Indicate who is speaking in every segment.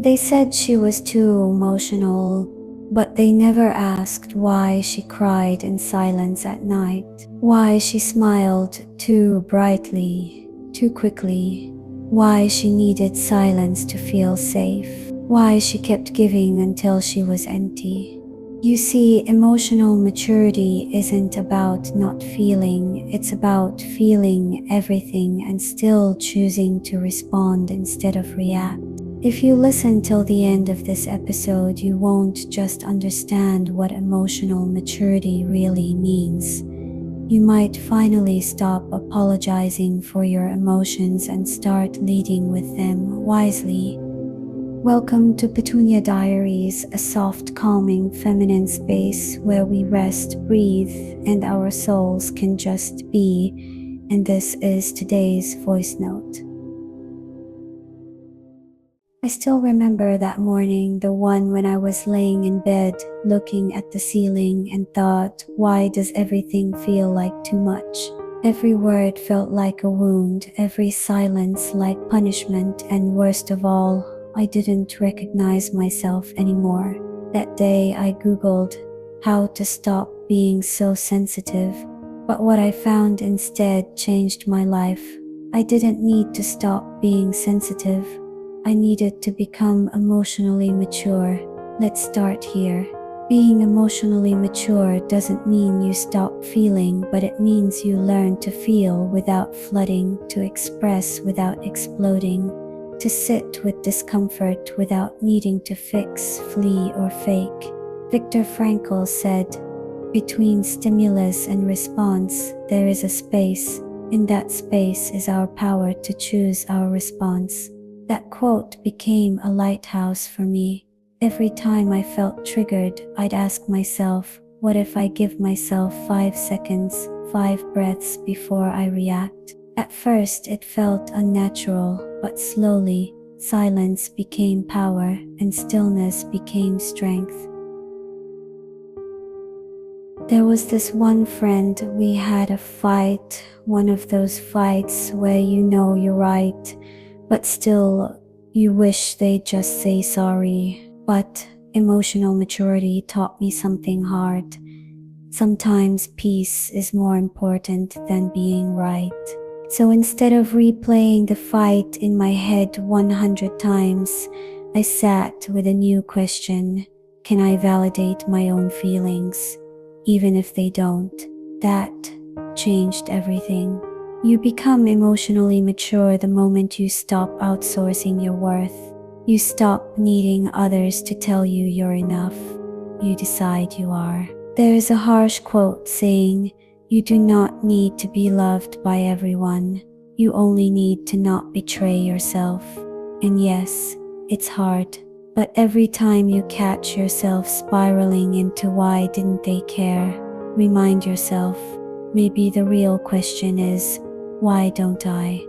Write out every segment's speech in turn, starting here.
Speaker 1: They said she was too emotional, but they never asked why she cried in silence at night, why she smiled too brightly, too quickly, why she needed silence to feel safe, why she kept giving until she was empty. You see, emotional maturity isn't about not feeling, it's about feeling everything and still choosing to respond instead of react. If you listen till the end of this episode, you won't just understand what emotional maturity really means. You might finally stop apologizing for your emotions and start leading with them wisely. Welcome to Petunia Diaries, a soft, calming, feminine space where we rest, breathe, and our souls can just be. And this is today's voice note. I still remember that morning, the one when I was laying in bed, looking at the ceiling and thought, why does everything feel like too much? Every word felt like a wound, every silence like punishment, and worst of all, I didn't recognize myself anymore. That day I googled how to stop being so sensitive, but what I found instead changed my life. I didn't need to stop being sensitive. I needed to become emotionally mature. Let's start here. Being emotionally mature doesn't mean you stop feeling, but it means you learn to feel without flooding, to express without exploding, to sit with discomfort without needing to fix, flee, or fake. Viktor Frankl said, "Between stimulus and response, there is a space. In that space is our power to choose our response." That quote became a lighthouse for me. Every time I felt triggered, I'd ask myself, what if I give myself 5 seconds, 5 breaths before I react? At first, it felt unnatural, but slowly, silence became power and stillness became strength. There was this one friend, we had a fight, one of those fights where you know you're right, but still, you wish they'd just say sorry. But emotional maturity taught me something hard. Sometimes peace is more important than being right. So instead of replaying the fight in my head 100 times, I sat with a new question. Can I validate my own feelings, even if they don't? That changed everything. You become emotionally mature the moment you stop outsourcing your worth. You stop needing others to tell you you're enough. You decide you are. There is a harsh quote saying, "You do not need to be loved by everyone. You only need to not betray yourself." And yes, it's hard. But every time you catch yourself spiraling into why didn't they care, remind yourself, maybe the real question is, why don't I?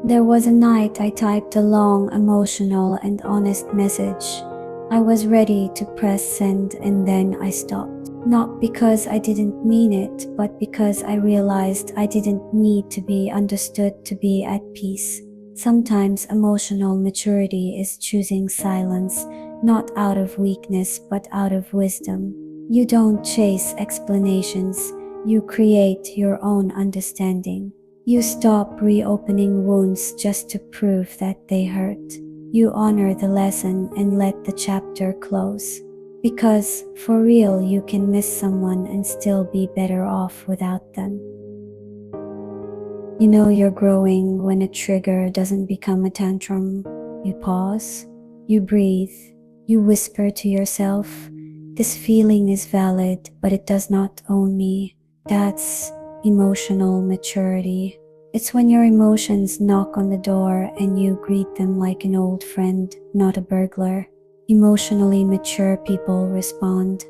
Speaker 1: There was a night I typed a long, emotional, and honest message. I was ready to press send and then I stopped. Not because I didn't mean it, but because I realized I didn't need to be understood to be at peace. Sometimes emotional maturity is choosing silence, not out of weakness but out of wisdom. You don't chase explanations. You create your own understanding. You stop reopening wounds just to prove that they hurt. You honor the lesson and let the chapter close. Because, for real, you can miss someone and still be better off without them. You know you're growing when a trigger doesn't become a tantrum. You pause, you breathe, you whisper to yourself, "This feeling is valid, but it does not own me." That's emotional maturity. It's when your emotions knock on the door and you greet them like an old friend, not a burglar. Emotionally mature people respond.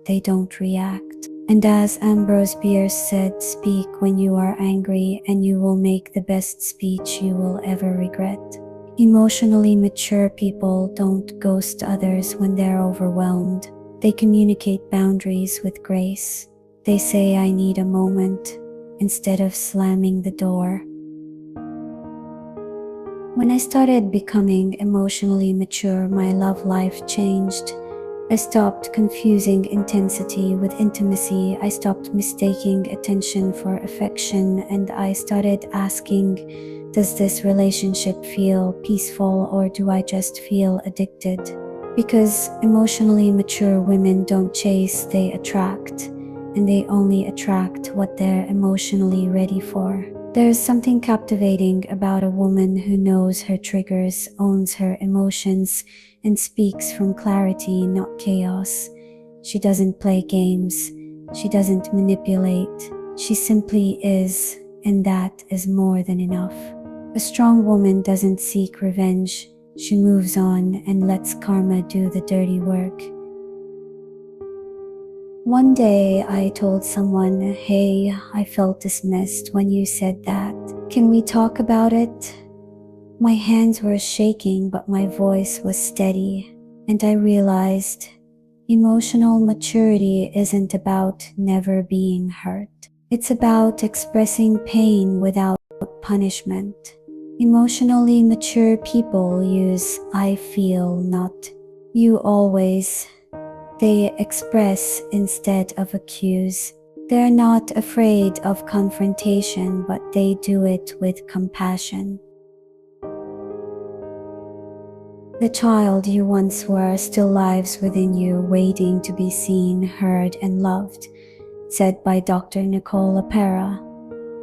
Speaker 1: They don't react. And as Ambrose Bierce said, speak when you are angry and you will make the best speech you will ever regret. Emotionally mature people don't ghost others when they're overwhelmed. They communicate boundaries with grace. They say, "I need a moment," instead of slamming the door. When I started becoming emotionally mature, my love life changed. I stopped confusing intensity with intimacy. I stopped mistaking attention for affection, and I started asking, does this relationship feel peaceful or do I just feel addicted? Because emotionally mature women don't chase, they attract, and they only attract what they're emotionally ready for. There's something captivating about a woman who knows her triggers, owns her emotions, and speaks from clarity, not chaos. She doesn't play games. She doesn't manipulate. She simply is, and that is more than enough. A strong woman doesn't seek revenge. She moves on and lets karma do the dirty work. One day I told someone, "Hey, I felt dismissed when you said that. Can we talk about it?" My hands were shaking, but my voice was steady, and I realized emotional maturity isn't about never being hurt. It's about expressing pain without punishment. Emotionally mature people use "I feel," not "you always." They express instead of accuse. They're not afraid of confrontation, but they do it with compassion. The child you once were still lives within you, waiting to be seen, heard, and loved, said by Dr. Nicole Pera.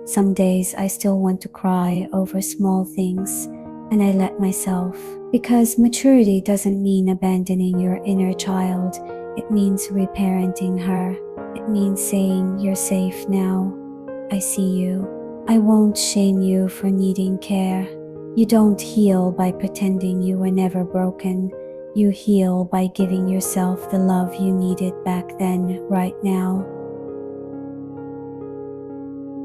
Speaker 1: Some days I still want to cry over small things, and I let myself. Because maturity doesn't mean abandoning your inner child. It means reparenting her. It means saying, "You're safe now. I see you. I won't shame you for needing care." You don't heal by pretending you were never broken. You heal by giving yourself the love you needed back then, right now.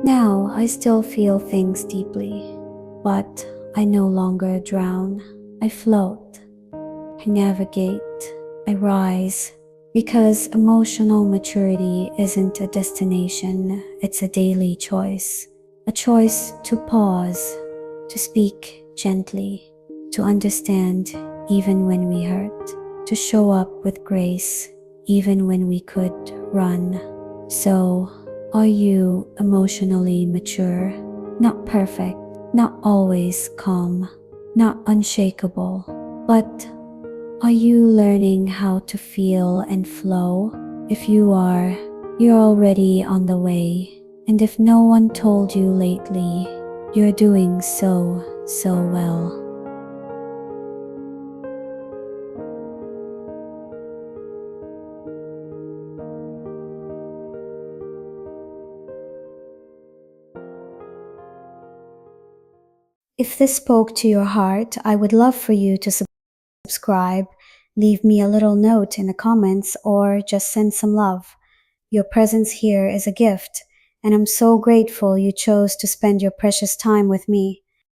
Speaker 1: Now I still feel things deeply, but I no longer drown. I float. I navigate. I rise. Because emotional maturity isn't a destination, it's a daily choice. A choice to pause, to speak gently, to understand even when we hurt, to show up with grace even when we could run. So, are you emotionally mature? Not perfect, not always calm, not unshakable, but are you learning how to feel and flow? If you are, you're already on the way. And if no one told you lately, you're doing so well. If this spoke to your heart, I would love for you to subscribe, leave me a little note in the comments, or just send some love. Your presence here is a gift, and I'm so grateful you chose to spend your precious time with me.